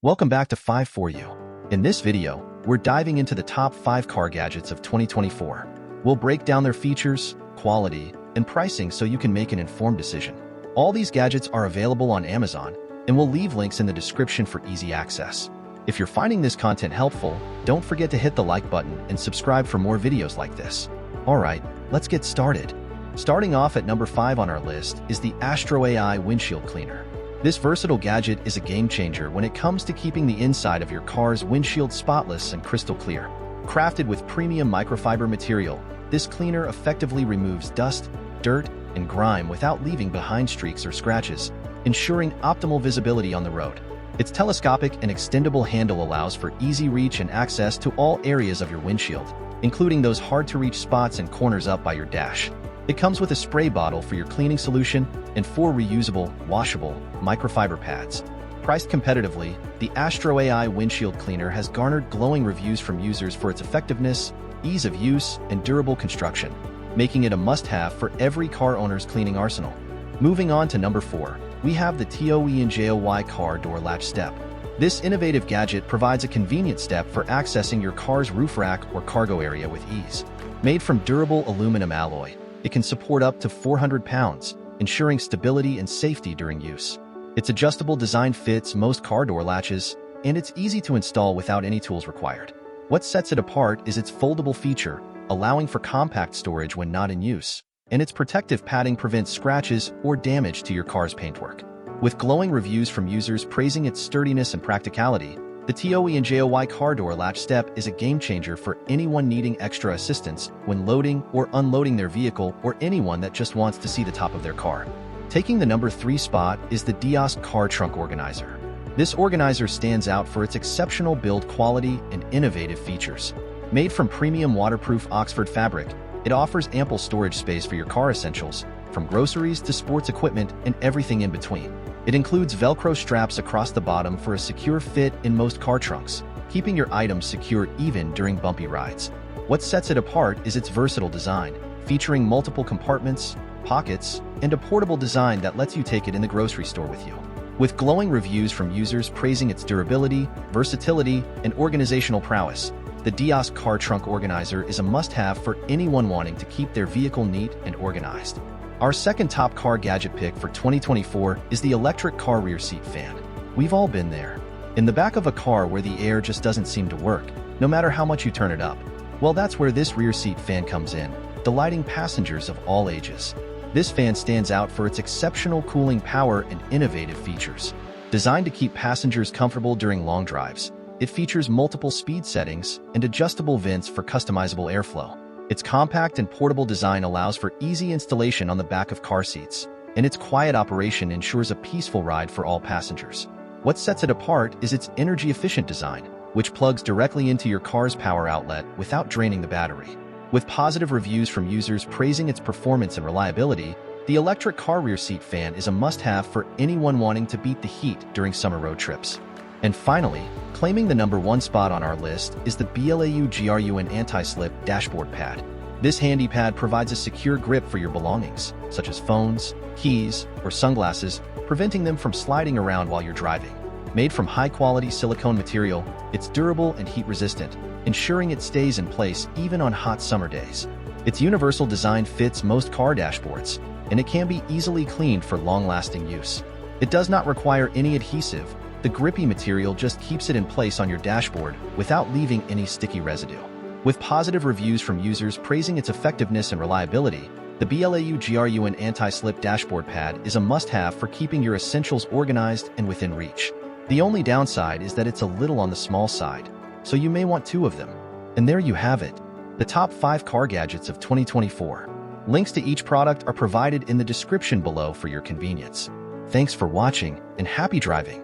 Welcome back to 5 for You. In this video, we're diving into the top 5 car gadgets of 2024. We'll break down their features, quality, and pricing so you can make an informed decision. All these gadgets are available on Amazon, and we'll leave links in the description for easy access. If you're finding this content helpful, don't forget to hit the like button and subscribe for more videos like this. Alright, let's get started. Starting off at number 5 on our list is the Astro AI Windshield Cleaner. This versatile gadget is a game-changer when it comes to keeping the inside of your car's windshield spotless and crystal clear. Crafted with premium microfiber material, this cleaner effectively removes dust, dirt, and grime without leaving behind streaks or scratches, ensuring optimal visibility on the road. Its telescopic and extendable handle allows for easy reach and access to all areas of your windshield, including those hard-to-reach spots and corners up by your dash. It comes with a spray bottle for your cleaning solution and 4 reusable, washable, microfiber pads. Priced competitively, the Astro AI Windshield Cleaner has garnered glowing reviews from users for its effectiveness, ease of use, and durable construction, making it a must-have for every car owner's cleaning arsenal. Moving on to number 4, we have the TOE&JOY Car Door Latch Step. This innovative gadget provides a convenient step for accessing your car's roof rack or cargo area with ease. Made from durable aluminum alloy, it can support up to 400 pounds, ensuring stability and safety during use. Its adjustable design fits most car door latches, and it's easy to install without any tools required. What sets it apart is its foldable feature, allowing for compact storage when not in use, and its protective padding prevents scratches or damage to your car's paintwork. With glowing reviews from users praising its sturdiness and practicality, the TOE&JOY Car Door Latch Step is a game-changer for anyone needing extra assistance when loading or unloading their vehicle, or anyone that just wants to see the top of their car. Taking the number 3 spot is the Diosk Car Trunk Organizer. This organizer stands out for its exceptional build quality and innovative features. Made from premium waterproof Oxford fabric, it offers ample storage space for your car essentials, from groceries to sports equipment and everything in between. It includes Velcro straps across the bottom for a secure fit in most car trunks, keeping your items secure even during bumpy rides. What sets it apart is its versatile design, featuring multiple compartments, pockets, and a portable design that lets you take it in the grocery store with you. With glowing reviews from users praising its durability, versatility, and organizational prowess, the Diosk Car Trunk Organizer is a must-have for anyone wanting to keep their vehicle neat and organized. Our second top car gadget pick for 2024 is the electric car rear seat fan. We've all been there. In the back of a car where the air just doesn't seem to work, no matter how much you turn it up. Well, that's where this rear seat fan comes in, delighting passengers of all ages. This fan stands out for its exceptional cooling power and innovative features. Designed to keep passengers comfortable during long drives, it features multiple speed settings and adjustable vents for customizable airflow. Its compact and portable design allows for easy installation on the back of car seats, and its quiet operation ensures a peaceful ride for all passengers. What sets it apart is its energy-efficient design, which plugs directly into your car's power outlet without draining the battery. With positive reviews from users praising its performance and reliability, the electric car rear seat fan is a must-have for anyone wanting to beat the heat during summer road trips. And finally, claiming the number 1 spot on our list is the BLAU GRUN Anti-Slip Dashboard Pad. This handy pad provides a secure grip for your belongings, such as phones, keys, or sunglasses, preventing them from sliding around while you're driving. Made from high-quality silicone material, it's durable and heat-resistant, ensuring it stays in place even on hot summer days. Its universal design fits most car dashboards, and it can be easily cleaned for long-lasting use. It does not require any adhesive. The grippy material just keeps it in place on your dashboard without leaving any sticky residue. With positive reviews from users praising its effectiveness and reliability, the BLAU GRUN Anti-Slip Dashboard Pad is a must-have for keeping your essentials organized and within reach. The only downside is that it's a little on the small side, so you may want 2 of them. And there you have it, the top 5 car gadgets of 2024. Links to each product are provided in the description below for your convenience. Thanks for watching, and happy driving!